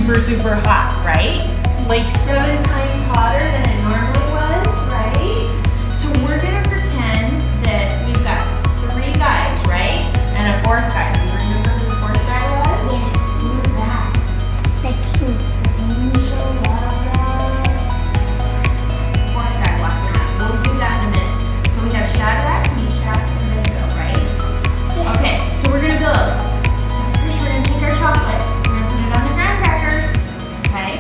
super, super hot, right? Like 7 times hotter than it normally was, right? So we're gonna pretend that we've got 3 guys, right? And a 4th guy. Do you remember who the 4th guy was? Yeah. Who's that? The king. The angel of love. There's the 4th guy walking around. We'll do that in a minute. So we have Shadrach, Meshach, and Abednego, right? Yeah. Okay, so we're gonna build. So first we're gonna take our chocolate. We're gonna put it on the graham crackers, okay?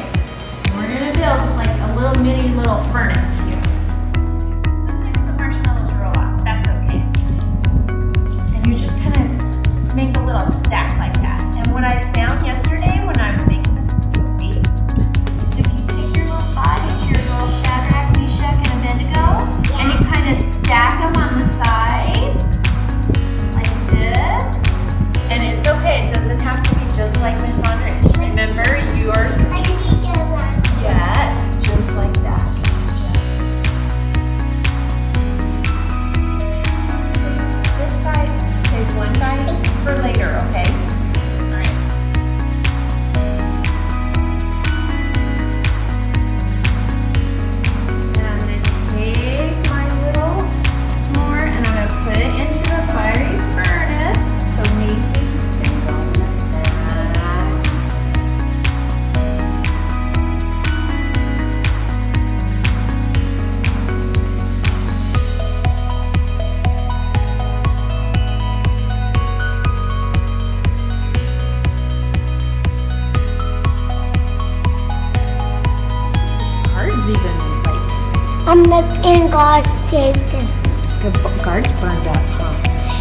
And we're gonna build like a little furnace here. Sometimes the marshmallows roll off. That's okay. And you just kind of make a little stack like that. And what I found yesterday when I was making this with Sophie is if you take your little bodies, your little Shadrach, Meshach, and Abednego, and you kind of stack them on the side like this. And it's okay. It doesn't have to be just like Miss Andre's. Remember, yours can be. Yes, just like that. This guy, save one guy for later, okay? All right. And I'm going to take my little s'more and I'm going to put it into the fiery furnace. So Macy's going to go like that. Guards even like And God saved him. the guards burned up, huh?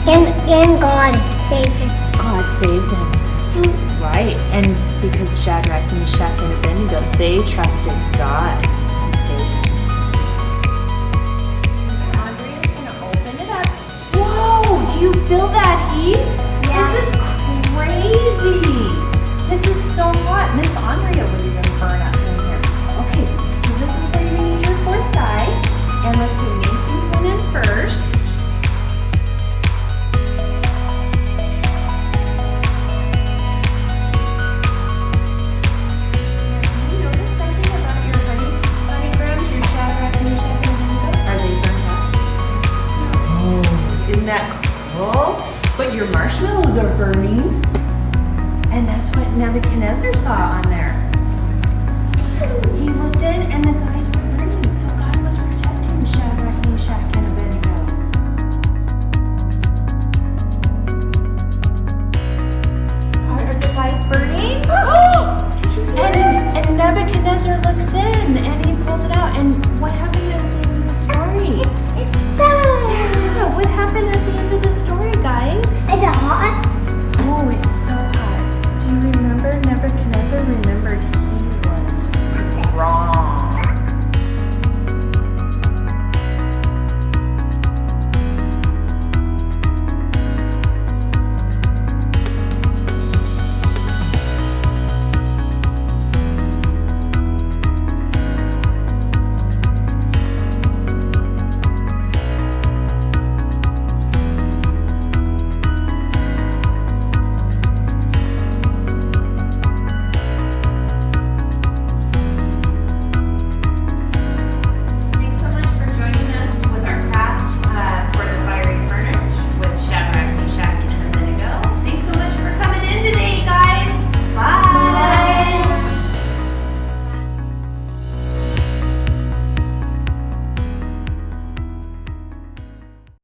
And God saved him. God saved them. Right, and because Shadrach, Meshach, and Abednego, they trusted God to save them. Andrea's gonna open it up. Whoa! Do you feel that heat? Yeah. This is crazy. This is so hot. Miss Andrea would even burn up in here. Okay, so this is where you need your 4th guy. And let's see, Macy's went in first. Do you notice something about your honeygrams, your Shadrach, Meshach, and Abednego? Are they burnt up? Oh, isn't that cool? But your marshmallows are burning. And that's what Nebuchadnezzar saw on there.